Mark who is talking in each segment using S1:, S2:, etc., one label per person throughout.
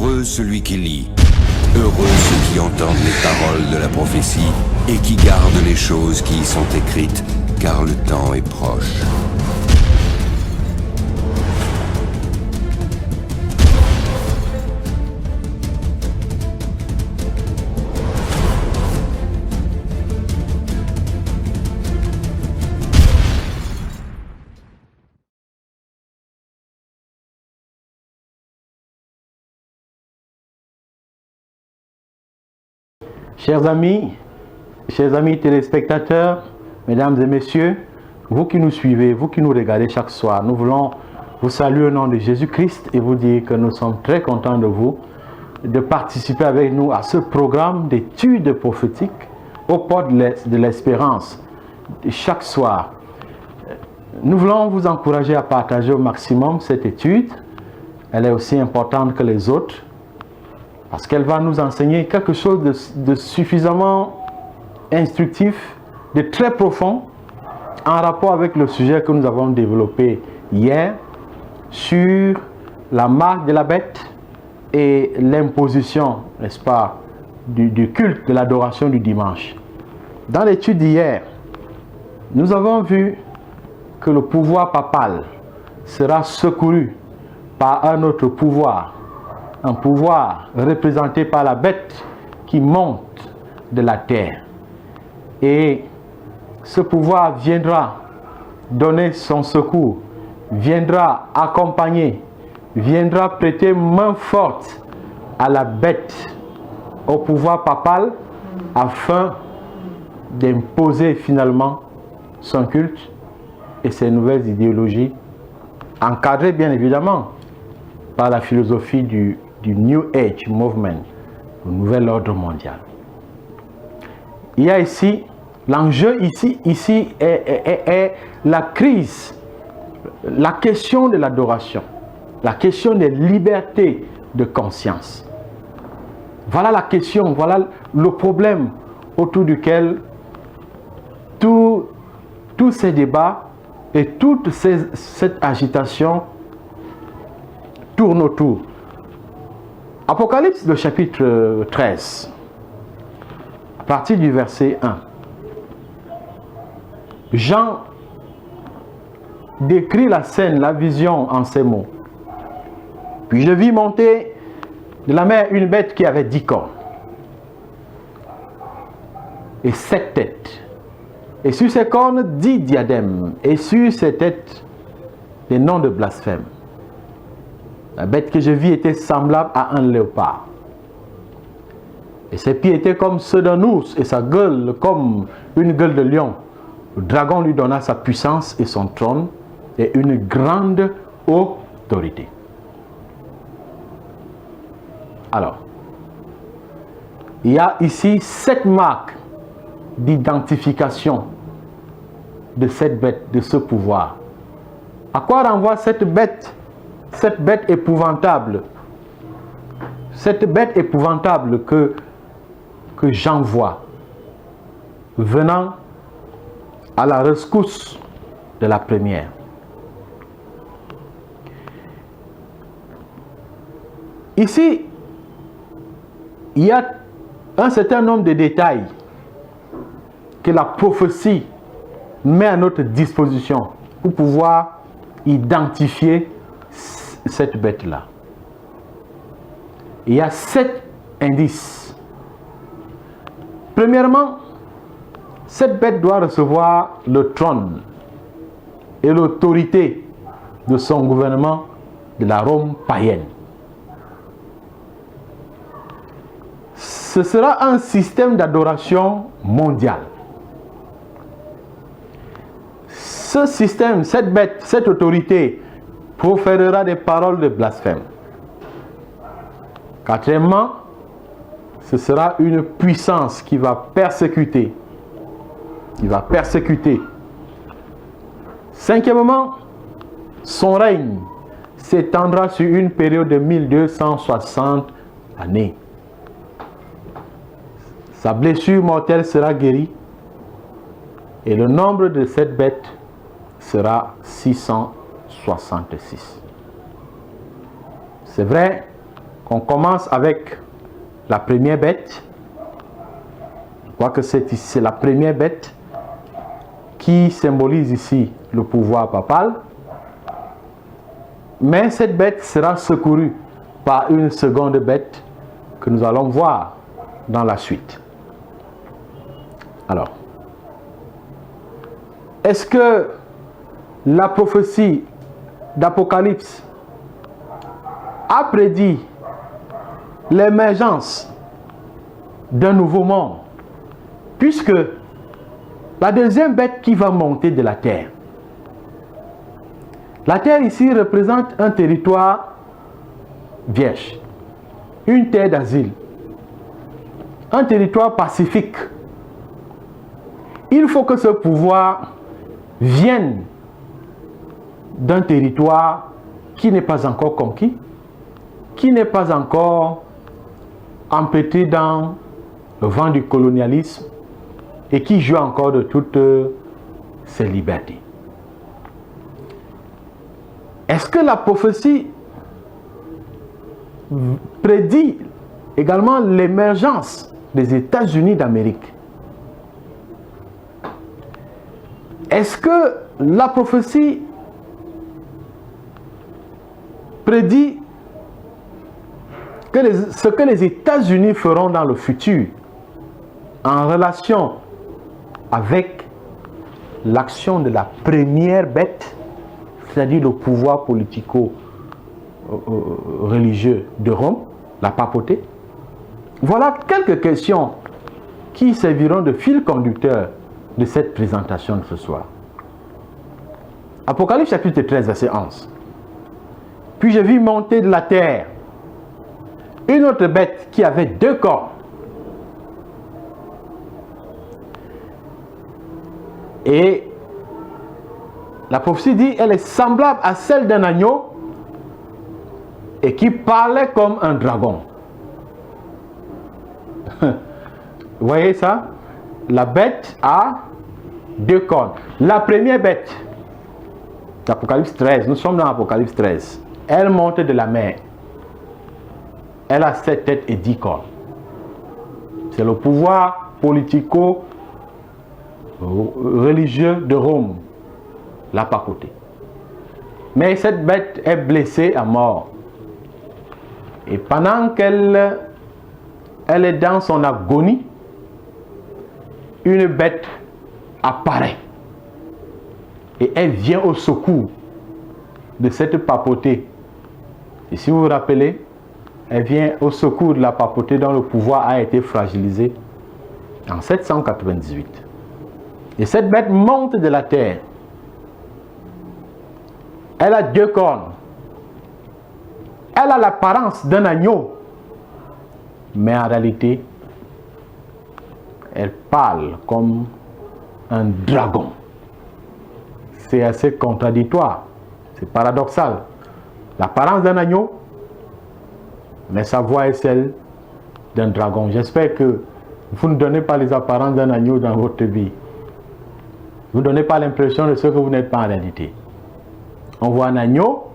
S1: Heureux celui qui lit, heureux ceux qui entendent les paroles de la prophétie et qui gardent les choses qui y sont écrites, car le temps est proche.
S2: Chers amis téléspectateurs, mesdames et messieurs, vous qui nous suivez, vous qui nous regardez chaque soir, nous voulons vous saluer au nom de Jésus-Christ et vous dire que nous sommes très contents de vous, de participer avec nous à ce programme d'études prophétiques au port de l'espérance chaque soir. Nous voulons vous encourager à partager au maximum cette étude. Elle est aussi importante que les autres, parce qu'elle va nous enseigner quelque chose de suffisamment instructif, de très profond, en rapport avec le sujet que nous avons développé hier sur la marque de la bête et l'imposition, n'est-ce pas, du culte de l'adoration du dimanche. Dans l'étude d'hier, nous avons vu que le pouvoir papal sera secouru par un autre pouvoir, un pouvoir représenté par la bête qui monte de la terre. Et ce pouvoir viendra donner son secours, viendra accompagner, viendra prêter main forte à la bête, au pouvoir papal, afin d'imposer finalement son culte et ses nouvelles idéologies, encadrées bien évidemment par la philosophie du New Age Movement, le nouvel ordre mondial. Il y a ici, l'enjeu ici est la crise, la question de l'adoration, la question des libertés de conscience. Voilà la question, voilà le problème autour duquel tous ces débats et toute cette agitation tournent autour. Apocalypse, le chapitre 13, à partir du verset 1. Jean décrit la scène, la vision en ces mots. Puis je vis monter de la mer une bête qui avait 10 cornes et 7 têtes. Et sur ses cornes 10 diadèmes, et sur ses têtes des noms de blasphème. La bête que je vis était semblable à un léopard. Et ses pieds étaient comme ceux d'un ours, et sa gueule comme une gueule de lion. Le dragon lui donna sa puissance et son trône, et une grande autorité. Alors, il y a ici 7 marques d'identification de cette bête, de ce pouvoir. À quoi renvoie cette bête épouvantable? Cette bête épouvantable que Jean voit venant à la rescousse de la première. Ici, il y a un certain nombre de détails que la prophétie met à notre disposition pour pouvoir identifier cette bête-là. Il y a 7 indices. Premièrement, cette bête doit recevoir le trône et l'autorité de son gouvernement de la Rome païenne. Ce sera un système d'adoration mondial. Ce système, cette bête, cette autorité proférera des paroles de blasphème. Quatrièmement, ce sera une puissance qui va persécuter. Cinquièmement, son règne s'étendra sur une période de 1260 années. Sa blessure mortelle sera guérie et le nombre de cette bête sera 666. C'est vrai, On commence avec la première bête. Je crois que c'est la première bête qui symbolise ici le pouvoir papal. Mais cette bête sera secourue par une seconde bête que nous allons voir dans la suite. Alors, est-ce que la prophétie d'Apocalypse a prédit l'émergence d'un nouveau monde, puisque la deuxième bête qui va monter de la terre ici représente un territoire vierge, une terre d'asile, un territoire pacifique. Il faut que ce pouvoir vienne d'un territoire qui n'est pas encore conquis, qui n'est pas encore empêtré dans le vent du colonialisme et qui joue encore de toutes ses libertés. Est-ce que la prophétie prédit également l'émergence des États-Unis d'Amérique? Est-ce que la prophétie prédit ce que les États-Unis feront dans le futur en relation avec l'action de la première bête, c'est-à-dire le pouvoir politico-religieux de Rome, la papauté? Voilà quelques questions qui serviront de fil conducteur de cette présentation de ce soir. Apocalypse chapitre 13, verset 11. Puis je vis monter de la terre une autre bête qui avait 2 cornes. Et la prophétie dit, elle est semblable à celle d'un agneau et qui parlait comme un dragon. Vous voyez ça? La bête a 2 cornes. La première bête, Apocalypse 13, nous sommes dans Apocalypse 13. Elle monte de la mer. Elle a 7 têtes et 10 cornes. C'est le pouvoir politico-religieux de Rome, la papauté. Mais cette bête est blessée à mort. Et pendant qu'elle est dans son agonie, une bête apparaît. Et elle vient au secours de cette papauté. Et si vous vous rappelez, elle vient au secours de la papauté dont le pouvoir a été fragilisé en 798. Et cette bête monte de la terre. Elle a 2 cornes. Elle a l'apparence d'un agneau. Mais en réalité, elle parle comme un dragon. C'est assez contradictoire. C'est paradoxal. L'apparence d'un agneau, mais sa voix est celle d'un dragon. J'espère que vous ne donnez pas les apparences d'un agneau dans votre vie. Vous ne donnez pas l'impression de ce que vous n'êtes pas en réalité. On voit un agneau,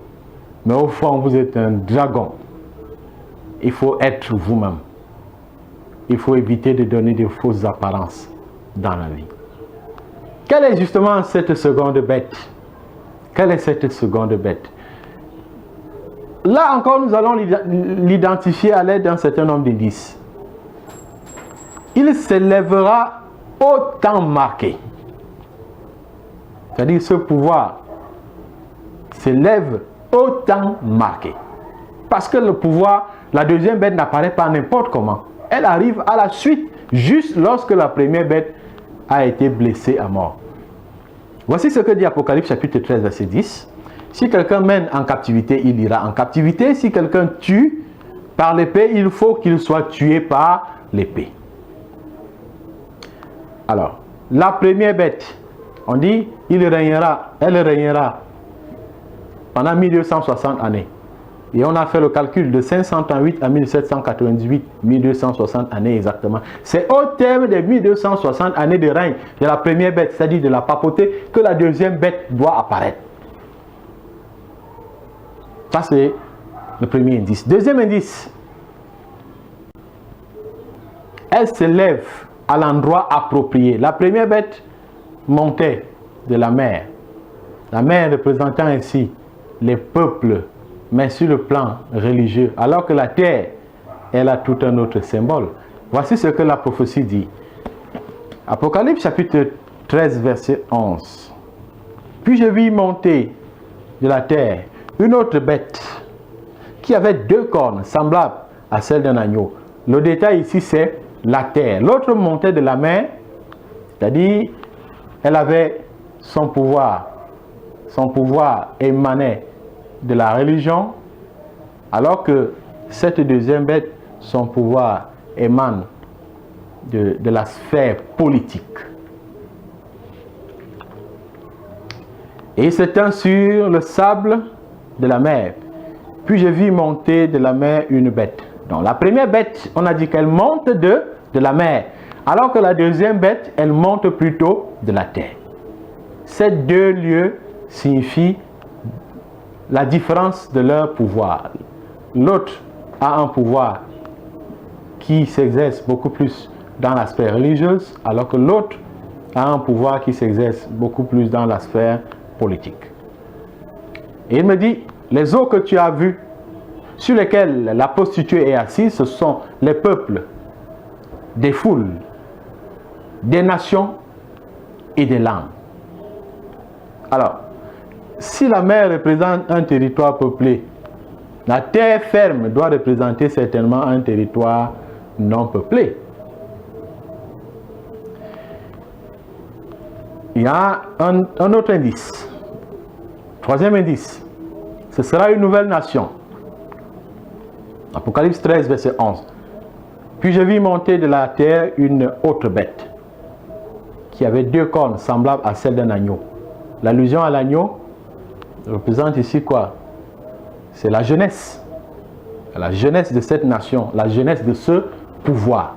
S2: mais au fond, vous êtes un dragon. Il faut être vous-même. Il faut éviter de donner de fausses apparences dans la vie. Quelle est justement cette seconde bête? Quelle est cette seconde bête? Là encore, nous allons l'identifier à l'aide d'un certain nombre d'indices. Il s'élèvera au temps marqué. C'est-à-dire ce pouvoir s'élève au temps marqué. Parce que le pouvoir, la deuxième bête n'apparaît pas n'importe comment. Elle arrive à la suite, juste lorsque la première bête a été blessée à mort. Voici ce que dit Apocalypse chapitre 13, verset 10. Si quelqu'un mène en captivité, il ira en captivité. Si quelqu'un tue par l'épée, il faut qu'il soit tué par l'épée. Alors, la première bête, on dit, elle régnera pendant 1260 années. Et on a fait le calcul de 538 à 1798, 1260 années exactement. C'est au terme des 1260 années de règne de la première bête, c'est-à-dire de la papauté, que la deuxième bête doit apparaître. Ça, c'est le premier indice. Deuxième indice, elle se lève à l'endroit approprié. La première bête montait de la mer. La mer représentant ainsi les peuples, mais sur le plan religieux, alors que la terre, elle a tout un autre symbole. Voici ce que la prophétie dit. Apocalypse chapitre 13, verset 11. Puis je vis monter de la terre une autre bête qui avait 2 cornes semblables à celles d'un agneau. Le détail ici, c'est la terre. L'autre montait de la mer, c'est-à-dire elle avait son pouvoir. Son pouvoir émanait de la religion, alors que cette deuxième bête, son pouvoir émane de la sphère politique. Et il s'étend sur le sable de la mer. Puis je vis monter de la mer une bête. Donc la première bête, on a dit qu'elle monte de la mer, alors que la deuxième bête, elle monte plutôt de la terre. Ces 2 lieux signifient la différence de leur pouvoir. L'autre a un pouvoir qui s'exerce beaucoup plus dans la sphère religieuse, alors que l'autre a un pouvoir qui s'exerce beaucoup plus dans la sphère politique. Et il me dit, les eaux que tu as vues, sur lesquelles la prostituée est assise, ce sont les peuples, des foules, des nations et des langues. Alors, si la mer représente un territoire peuplé, la terre ferme doit représenter certainement un territoire non peuplé. Il y a un autre indice. 3e indice. Ce sera une nouvelle nation. Apocalypse 13, verset 11. Puis je vis monter de la terre une autre bête qui avait 2 cornes semblables à celles d'un agneau. L'allusion à l'agneau représente ici quoi? C'est la jeunesse. La jeunesse de cette nation, la jeunesse de ce pouvoir.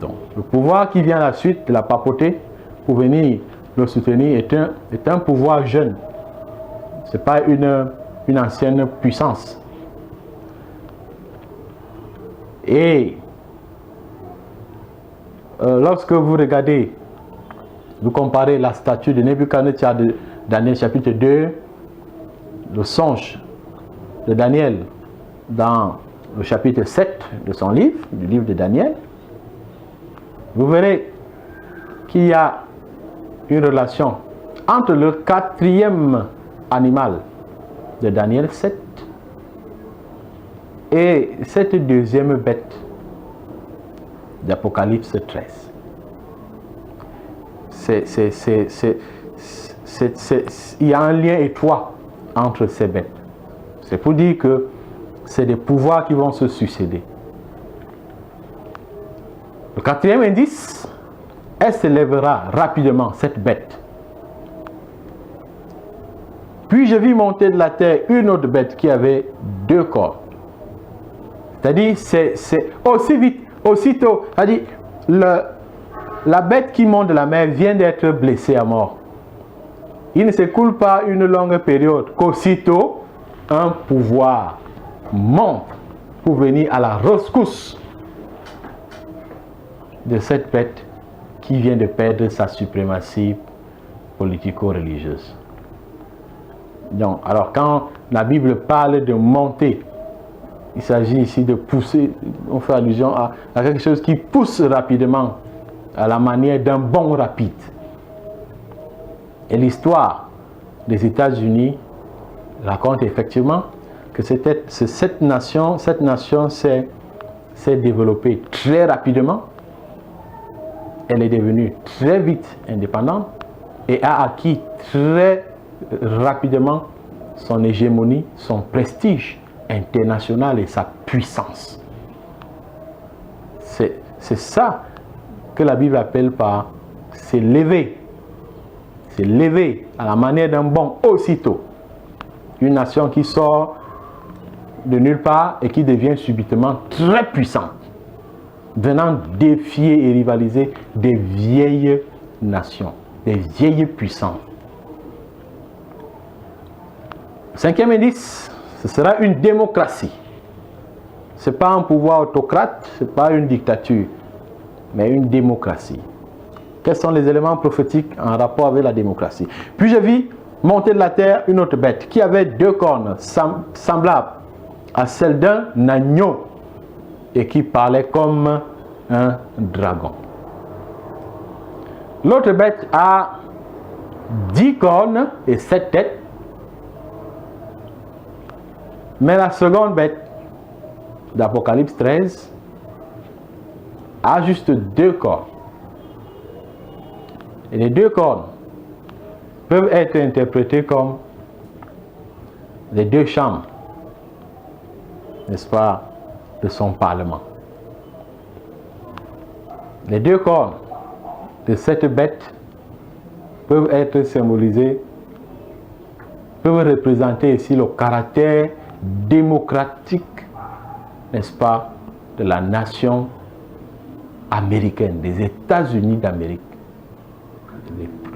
S2: Donc, le pouvoir qui vient à la suite de la papauté pour venir le soutenir est un pouvoir jeune. Ce n'est pas une ancienne puissance. Et lorsque vous regardez, vous comparez la statue de Nebuchadnezzar de Daniel chapitre 2, le songe de Daniel dans le chapitre 7 de son livre, du livre de Daniel, vous verrez qu'il y a une relation entre le 4e animal de Daniel 7 et cette deuxième bête d'Apocalypse 13. Il y a un lien étroit entre ces bêtes. C'est pour dire que c'est des pouvoirs qui vont se succéder. Le 4e indice, elle se lèvera rapidement, cette bête. Puis je vis monter de la terre une autre bête qui avait 2 cornes. C'est-à-dire, c'est aussi vite, aussitôt, c'est-à-dire, la bête qui monte de la mer vient d'être blessée à mort. Il ne s'écoule pas une longue période qu'aussitôt, un pouvoir monte pour venir à la rescousse de cette bête qui vient de perdre sa suprématie politico-religieuse. Donc, alors quand la Bible parle de monter, il s'agit ici de pousser, on fait allusion à quelque chose qui pousse rapidement, à la manière d'un bond rapide. Et l'histoire des États-Unis raconte effectivement que cette nation s'est développée très rapidement. Elle est devenue très vite indépendante et a acquis très rapidement son hégémonie, son prestige international et sa puissance. C'est ça que la Bible appelle par s'élever. S'élever à la manière d'un bond aussitôt. Une nation qui sort de nulle part et qui devient subitement très puissante, venant défier et rivaliser des vieilles nations, des vieilles puissances. 5e indice, ce sera une démocratie. Ce n'est pas un pouvoir autocrate, ce n'est pas une dictature. mais une démocratie. Quels sont les éléments prophétiques en rapport avec la démocratie? Puis je vis monter de la terre une autre bête qui avait 2 cornes semblables à celles d'un agneau et qui parlait comme un dragon. L'autre bête a 10 cornes et 7 têtes, mais la seconde bête d'Apocalypse 13 a juste 2 cornes. Et les 2 cornes peuvent être interprétées comme les 2 chambres, n'est-ce pas, de son parlement. Les 2 cornes de cette bête peuvent être symbolisées, peuvent représenter ici le caractère démocratique, n'est-ce pas, de la nation américaine, des États-Unis d'Amérique.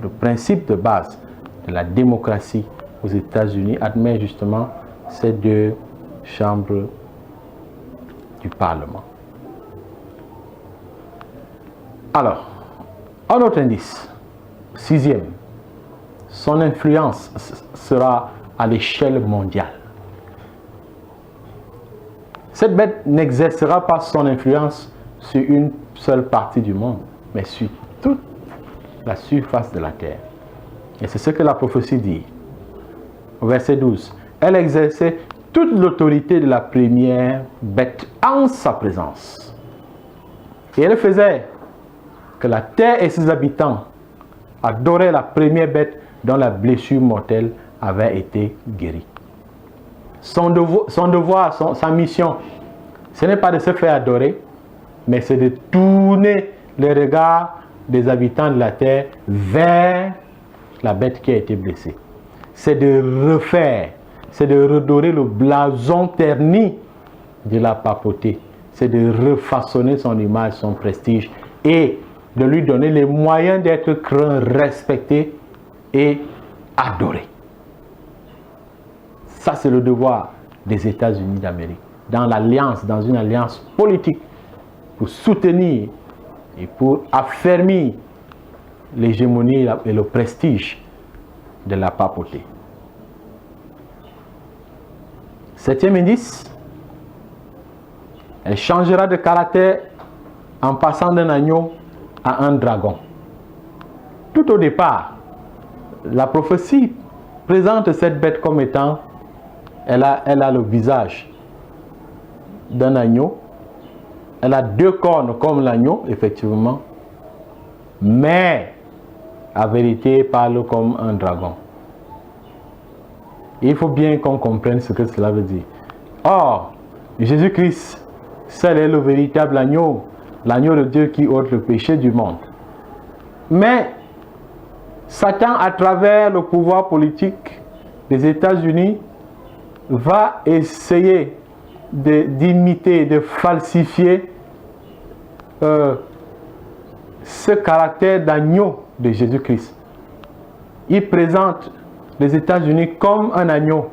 S2: Le principe de base de la démocratie aux États-Unis admet justement ces 2 chambres du Parlement. Alors, un autre indice, 6e, son influence sera à l'échelle mondiale. Cette bête n'exercera pas son influence sur une seule partie du monde, mais sur toute la surface de la terre. Et c'est ce que la prophétie dit. Au verset 12, elle exerçait toute l'autorité de la première bête en sa présence. Et elle faisait que la terre et ses habitants adoraient la première bête dont la blessure mortelle avait été guérie. Son devoir, sa mission, ce n'est pas de se faire adorer, mais c'est de tourner les regards des habitants de la terre vers la bête qui a été blessée. C'est de refaire, c'est de redorer le blason terni de la papauté. C'est de refaçonner son image, son prestige et de lui donner les moyens d'être craint, respecté et adoré. Ça, c'est le devoir des États-Unis d'Amérique. Dans l'alliance, dans une alliance politique, pour soutenir et pour affermir l'hégémonie et le prestige de la papauté. 7e indice, elle changera de caractère en passant d'un agneau à un dragon. Tout au départ, la prophétie présente cette bête comme étant, elle a le visage d'un agneau, elle a 2 cornes comme l'agneau, effectivement, mais en vérité, elle parle comme un dragon. Et il faut bien qu'on comprenne ce que cela veut dire. Or, Jésus-Christ, seul est le véritable agneau, l'agneau de Dieu qui ôte le péché du monde. Mais Satan, à travers le pouvoir politique des États-Unis, va essayer d'imiter, de falsifier ce caractère d'agneau de Jésus-Christ. Il présente les États-Unis comme un agneau,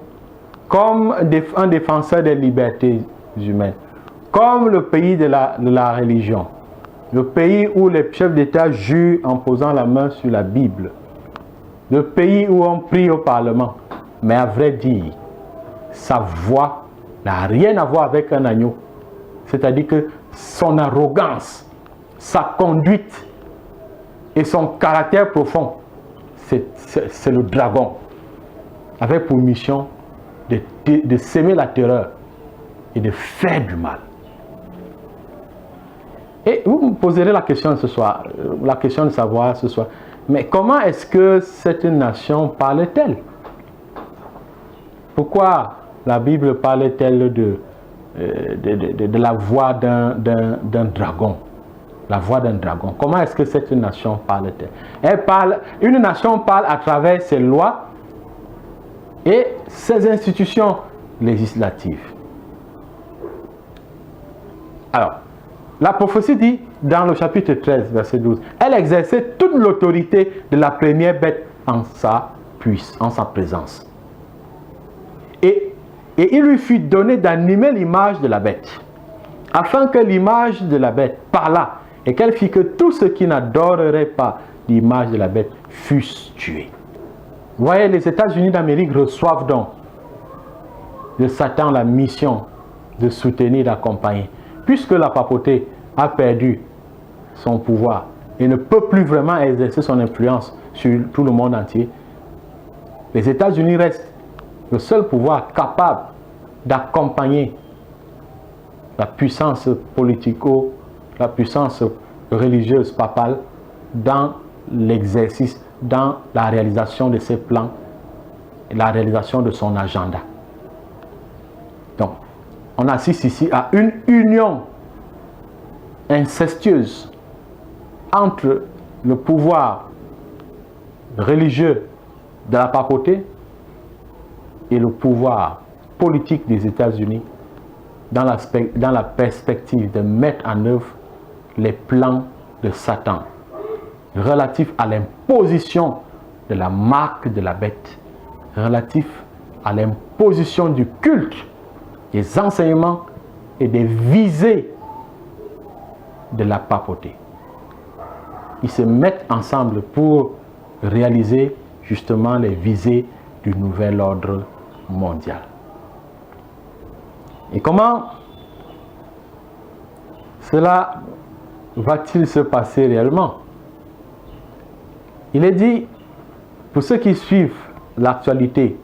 S2: comme un défenseur des libertés humaines, comme le pays de la religion, le pays où les chefs d'État jurent en posant la main sur la Bible, le pays où on prie au Parlement. Mais à vrai dire, sa voix n'a rien à voir avec un agneau. C'est-à-dire que son arrogance, sa conduite et son caractère profond, c'est le dragon, avec pour mission de s'aimer la terreur et de faire du mal. Et vous me poserez la question ce soir, la question de savoir ce soir, mais comment est-ce que cette nation parle-t-elle? Pourquoi la Bible parle-t-elle de la voix d'un dragon? La voix d'un dragon. Comment est-ce que cette nation parle-t-elle? Une nation parle à travers ses lois et ses institutions législatives. Alors, la prophétie dit dans le chapitre 13, verset 12, elle exerçait toute l'autorité de la première bête en sa présence. Et il lui fut donné d'animer l'image de la bête, afin que l'image de la bête parlât et qu'elle fit que tous ceux qui n'adoreraient pas l'image de la bête fussent tués. Vous voyez, les États-Unis d'Amérique reçoivent donc de Satan la mission de soutenir, d'accompagner. Puisque la papauté a perdu son pouvoir et ne peut plus vraiment exercer son influence sur tout le monde entier, les États-Unis restent le seul pouvoir capable d'accompagner la puissance politico, la puissance religieuse papale dans l'exercice, dans la réalisation de ses plans et la réalisation de son agenda. Donc, on assiste ici à une union incestueuse entre le pouvoir religieux de la papauté et le pouvoir politique des États-Unis dans la perspective de mettre en œuvre les plans de Satan relatifs à l'imposition de la marque de la bête, relatifs à l'imposition du culte, des enseignements et des visées de la papauté. Ils se mettent ensemble pour réaliser justement les visées du nouvel ordre mondial. Et comment cela va-t-il se passer réellement? Il est dit, pour ceux qui suivent l'actualité,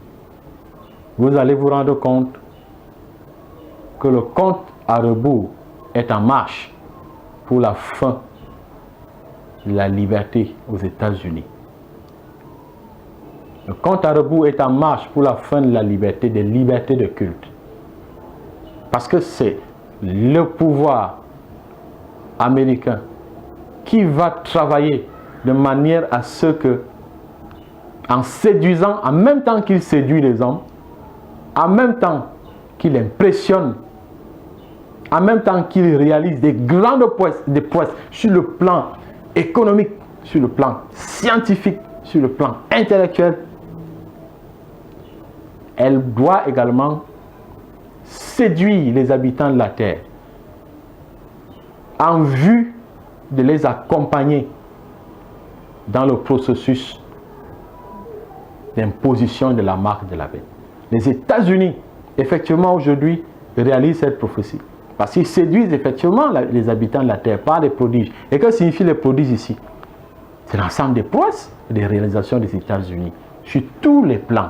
S2: vous allez vous rendre compte que le compte à rebours est en marche pour la fin de la liberté aux États-Unis. Le compte à rebours est en marche pour la fin de la liberté, des libertés de culte. Parce que c'est le pouvoir américain qui va travailler de manière à ce que, en séduisant, en même temps qu'il séduit les hommes, en même temps qu'il impressionne, en même temps qu'il réalise des grandes prouesses sur le plan économique, sur le plan scientifique, sur le plan intellectuel, elle doit également séduire les habitants de la terre en vue de les accompagner dans le processus d'imposition de la marque de la bête. Les États-Unis, effectivement, aujourd'hui, réalisent cette prophétie. Parce qu'ils séduisent effectivement les habitants de la terre par des prodiges. Et que signifient les prodiges ici? C'est l'ensemble des prouesses et des réalisations des États-Unis sur tous les plans.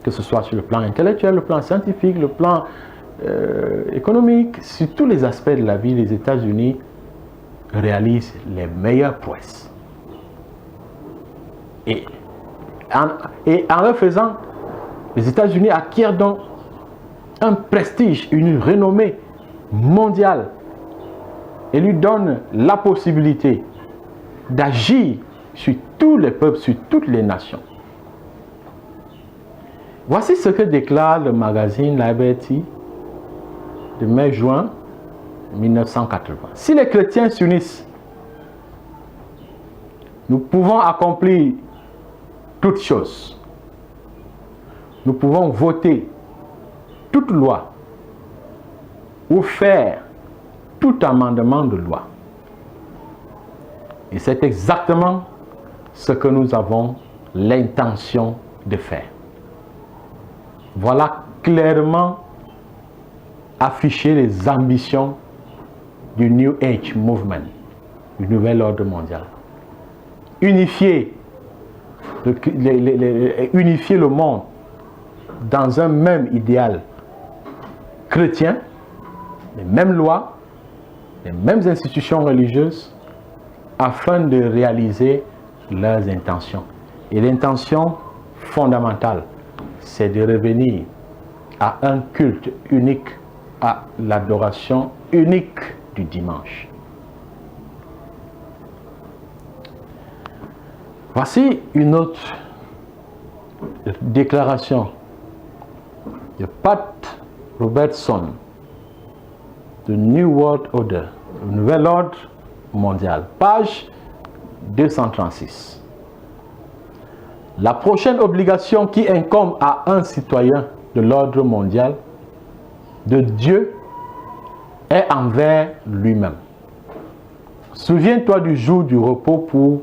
S2: Que ce soit sur le plan intellectuel, le plan scientifique, le plan économique, sur tous les aspects de la vie, les États-Unis réalisent les meilleures prouesses. Et en le faisant, les États-Unis acquièrent donc un prestige, une renommée mondiale et lui donnent la possibilité d'agir sur tous les peuples, sur toutes les nations. Voici ce que déclare le magazine Liberty de mai-juin 1980. Si les chrétiens s'unissent, nous pouvons accomplir toutes choses. Nous pouvons voter toute loi ou faire tout amendement de loi. Et c'est exactement ce que nous avons l'intention de faire. Voilà clairement afficher les ambitions du New Age Movement, du nouvel ordre mondial. Unifier le monde dans un même idéal chrétien, les mêmes lois, les mêmes institutions religieuses, afin de réaliser leurs intentions. Et l'intention fondamentale, c'est de revenir à un culte unique, à l'adoration unique du dimanche. Voici une autre déclaration de Pat Robertson de New World Order, le nouvel ordre mondial, page 236. La prochaine obligation qui incombe à un citoyen de l'ordre mondial de Dieu est envers lui-même. Souviens-toi du jour du repos pour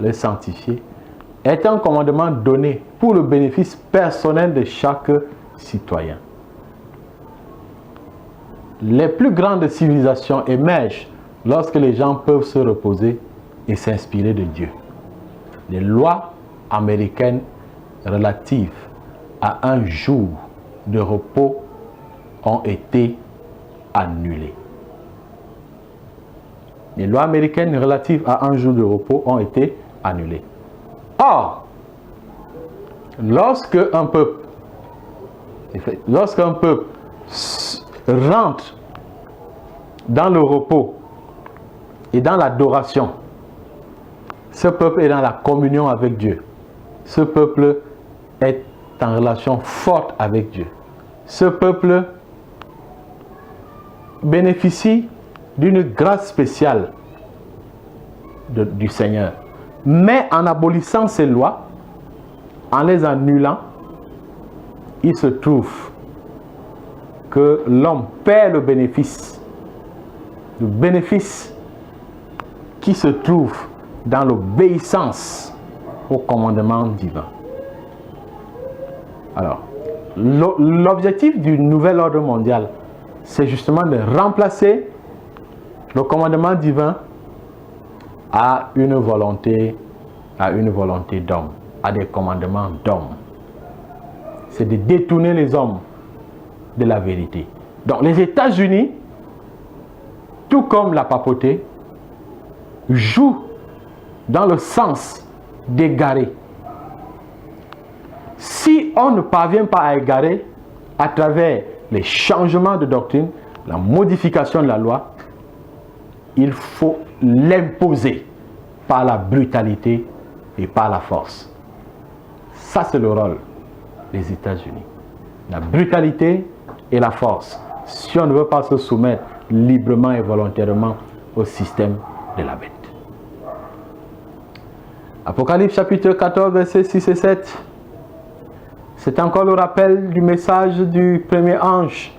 S2: le sanctifier, est un commandement donné pour le bénéfice personnel de chaque citoyen. Les plus grandes civilisations émergent lorsque les gens peuvent se reposer et s'inspirer de Dieu. Les lois américaines relatives à un jour de repos ont été annulées. Les lois américaines relatives à un jour de repos ont été annulées. Or, lorsqu'un peuple rentre dans le repos et dans l'adoration, ce peuple est dans la communion avec Dieu. Ce peuple est en relation forte avec Dieu. Ce peuple bénéficie d'une grâce spéciale du Seigneur. Mais en abolissant ces lois, en les annulant, il se trouve que l'homme perd le bénéfice qui se trouve dans l'obéissance au commandement divin. Alors, l'objectif du nouvel ordre mondial, c'est justement de remplacer le commandement divin à une volonté d'homme, à des commandements d'homme. C'est de détourner les hommes de la vérité. Donc les États-Unis, tout comme la papauté, jouent dans le sens d'égarer. Si on ne parvient pas à égarer à travers les changements de doctrine, la modification de la loi, il faut l'imposer par la brutalité et par la force. Ça, c'est le rôle des États-Unis. La brutalité et la force, si on ne veut pas se soumettre librement et volontairement au système de la bête. Apocalypse chapitre 14, versets 6 et 7. C'est encore le rappel du message du premier ange.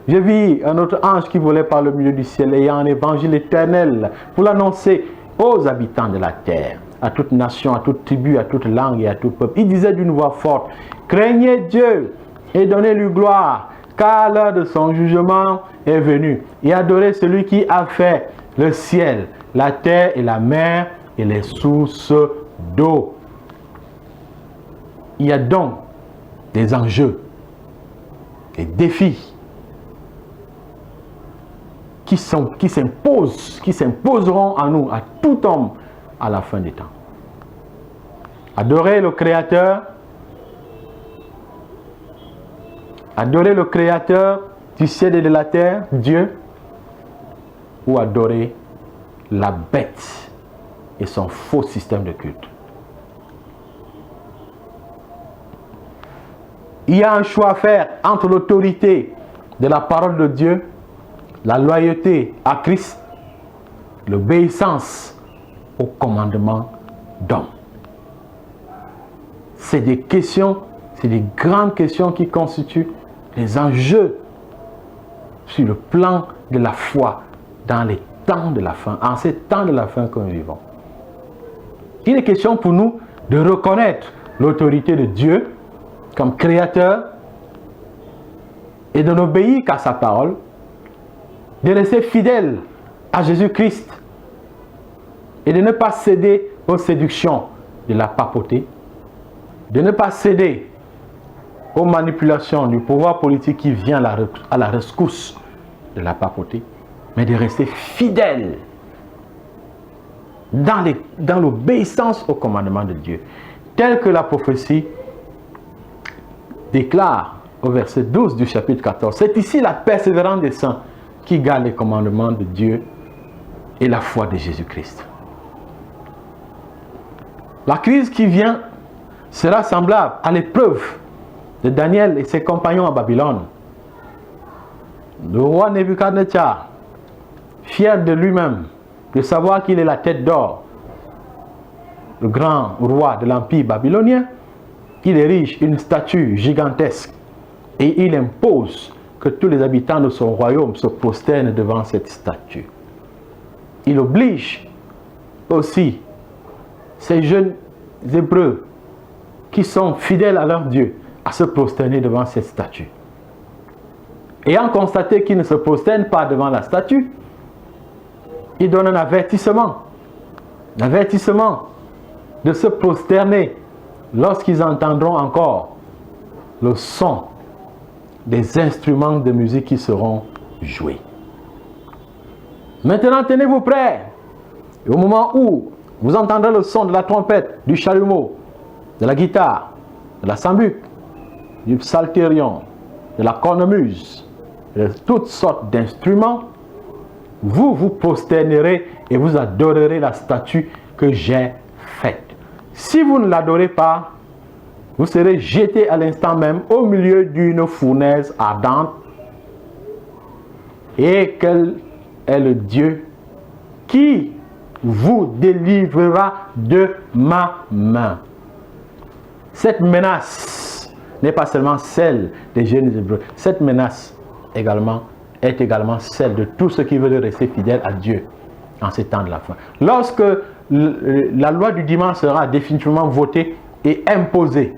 S2: Je vis un autre ange qui volait par le milieu du ciel, ayant un évangile éternel pour l'annoncer aux habitants de la terre, à toute nation, à toute tribu, à toute langue et à tout peuple. Il disait d'une voix forte: craignez Dieu et donnez-lui gloire, car l'heure de son jugement est venue. Et adorez celui qui a fait le ciel, la terre et la mer et les sources d'eau. Il y a donc des enjeux, des défis qui s'imposeront à nous, à tout homme, à la fin des temps. Adorer le Créateur, du ciel et de la terre, Dieu, ou adorer la bête et son faux système de culte. Il y a un choix à faire entre l'autorité de la parole de Dieu, la loyauté à Christ, l'obéissance au commandement d'homme. C'est des questions, c'est des grandes questions qui constituent les enjeux sur le plan de la foi dans les temps de la fin, en ces temps de la fin que nous vivons. Il est question pour nous de reconnaître l'autorité de Dieu comme créateur et de n'obéir qu'à sa parole, de rester fidèle à Jésus-Christ et de ne pas céder aux séductions de la papauté, de ne pas céder aux manipulations du pouvoir politique qui vient à la rescousse de la papauté, mais de rester fidèle dans l'obéissance au commandement de Dieu, tel que la prophétie déclare au verset 12 du chapitre 14. C'est ici la persévérance des saints qui gardent les commandements de Dieu et la foi de Jésus-Christ. La crise qui vient sera semblable à l'épreuve de Daniel et ses compagnons à Babylone. Le roi Nebuchadnezzar, fier de lui-même, de savoir qu'il est la tête d'or, le grand roi de l'empire babylonien, il érige une statue gigantesque et il impose que tous les habitants de son royaume se prosternent devant cette statue. il oblige aussi ces jeunes Hébreux qui sont fidèles à leur Dieu à se prosterner devant cette statue. Ayant constaté qu'ils ne se prosternent pas devant la statue, il donne un avertissement de se prosterner lorsqu'ils entendront encore le son des instruments de musique qui seront joués. Maintenant, tenez-vous prêts. Et au moment où vous entendrez le son de la trompette, du chalumeau, de la guitare, de la sambuc, du psalterion, de la cornemuse, de toutes sortes d'instruments, vous vous prosternerez et vous adorerez la statue que j'ai faite. Si vous ne l'adorez pas, vous serez jeté à l'instant même au milieu d'une fournaise ardente. Et quel est le Dieu qui vous délivrera de ma main? Cette menace n'est pas seulement celle des jeunes Hébreux. Cette menace est également celle de tous ceux qui veulent rester fidèles à Dieu en ces temps de la fin. Lorsque la loi du dimanche sera définitivement votée et imposée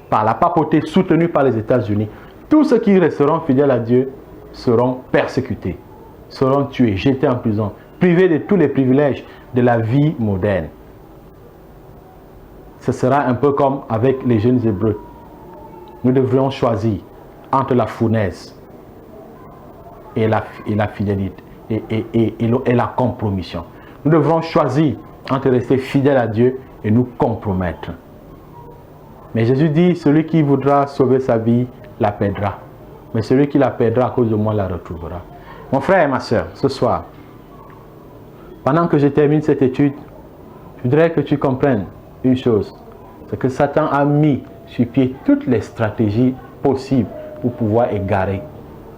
S2: par la papauté soutenue par les États-Unis, tous ceux qui resteront fidèles à Dieu seront persécutés, seront tués, jetés en prison, privés de tous les privilèges de la vie moderne. Ce sera un peu comme avec les jeunes Hébreux. Nous devrions choisir entre la fournaise et la fidélité et la compromission. Nous devrons choisir entre rester fidèles à Dieu et nous compromettre. Mais Jésus dit, celui qui voudra sauver sa vie la perdra. Mais celui qui la perdra à cause de moi la retrouvera. Mon frère et ma soeur, ce soir, pendant que je termine cette étude, je voudrais que tu comprennes une chose. C'est que Satan a mis sur pied toutes les stratégies possibles pour pouvoir égarer,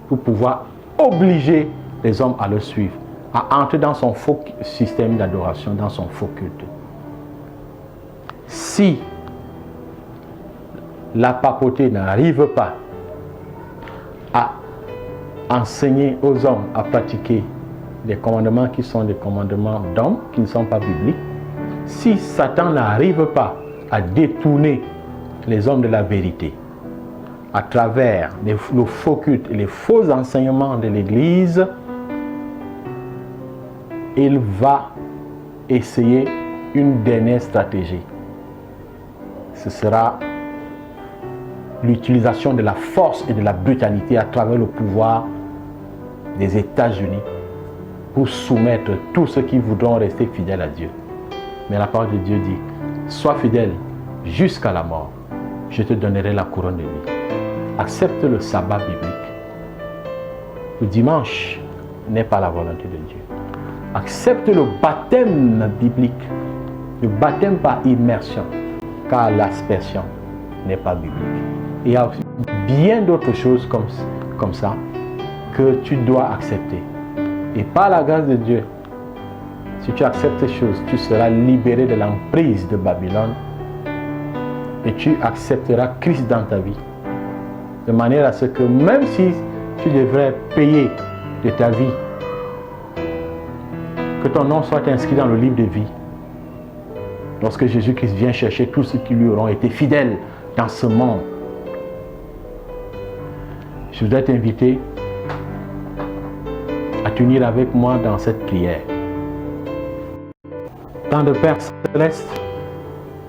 S2: pour pouvoir obliger les hommes à le suivre, à entrer dans son faux système d'adoration, dans son faux culte. Si la papauté n'arrive pas à enseigner aux hommes à pratiquer des commandements qui sont des commandements d'hommes, qui ne sont pas bibliques, si Satan n'arrive pas à détourner les hommes de la vérité à travers le faux culte et les faux enseignements de l'Église, il va essayer une dernière stratégie. Ce sera l'utilisation de la force et de la brutalité à travers le pouvoir des États-Unis pour soumettre tous ceux qui voudront rester fidèles à Dieu. Mais la parole de Dieu dit, sois fidèle jusqu'à la mort, je te donnerai la couronne de vie. Accepte le sabbat biblique. Le dimanche n'est pas la volonté de Dieu. Accepte le baptême biblique, le baptême par immersion, car l'aspersion n'est pas biblique. Il y a bien d'autres choses comme ça que tu dois accepter. Et par la grâce de Dieu, si tu acceptes ces choses, tu seras libéré de l'emprise de Babylone et tu accepteras Christ dans ta vie. De manière à ce que même si tu devrais payer de ta vie, que ton nom soit inscrit dans le livre de vie, lorsque Jésus-Christ vient chercher tous ceux qui lui auront été fidèles dans ce monde. Je voudrais t'inviter à t'unir avec moi dans cette prière. Tant de Père Céleste,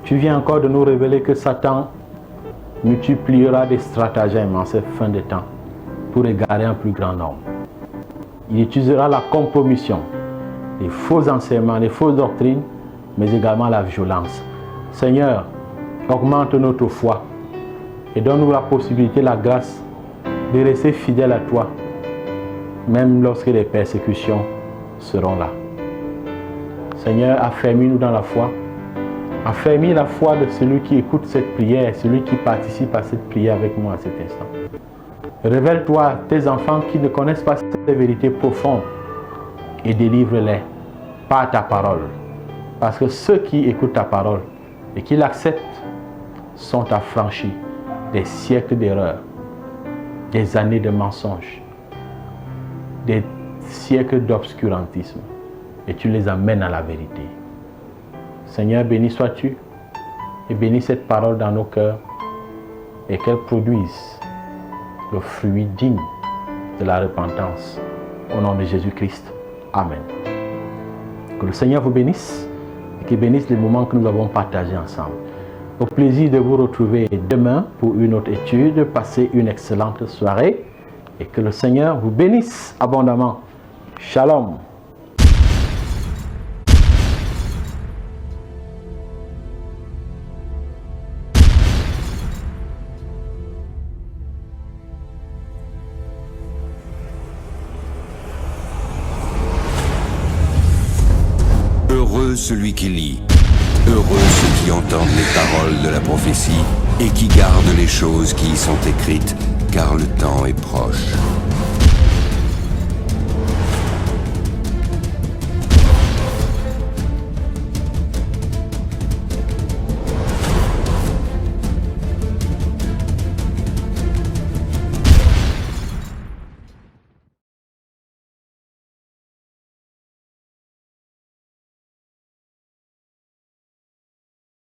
S2: tu viens encore de nous révéler que Satan multipliera des stratagèmes en cette fin de temps pour égarer un plus grand nombre. Il utilisera la compromission, les faux enseignements, les fausses doctrines, mais également la violence. Seigneur, augmente notre foi et donne-nous la possibilité, la grâce de rester fidèles à toi, même lorsque les persécutions seront là. Seigneur, affermis-nous dans la foi. Affermis la foi de celui qui écoute cette prière, celui qui participe à cette prière avec moi à cet instant. Révèle-toi à tes enfants qui ne connaissent pas ces vérités profondes et délivre-les par ta parole. Parce que ceux qui écoutent ta parole et qui l'acceptent sont affranchis des siècles d'erreurs, des années de mensonges, des siècles d'obscurantisme. et tu les amènes à la vérité. Seigneur, béni sois-tu et bénis cette parole dans nos cœurs et qu'elle produise le fruit digne de la repentance. Au nom de Jésus-Christ. Amen. Que le Seigneur vous bénisse et qu'il bénisse les moments que nous avons partagés ensemble. Au plaisir de vous retrouver demain pour une autre étude. Passez une excellente soirée et que le Seigneur vous bénisse abondamment. Shalom.
S1: Heureux celui qui lit, heureux ceux qui entendent les paroles de la prophétie et qui gardent les choses qui y sont écrites, car le temps est proche.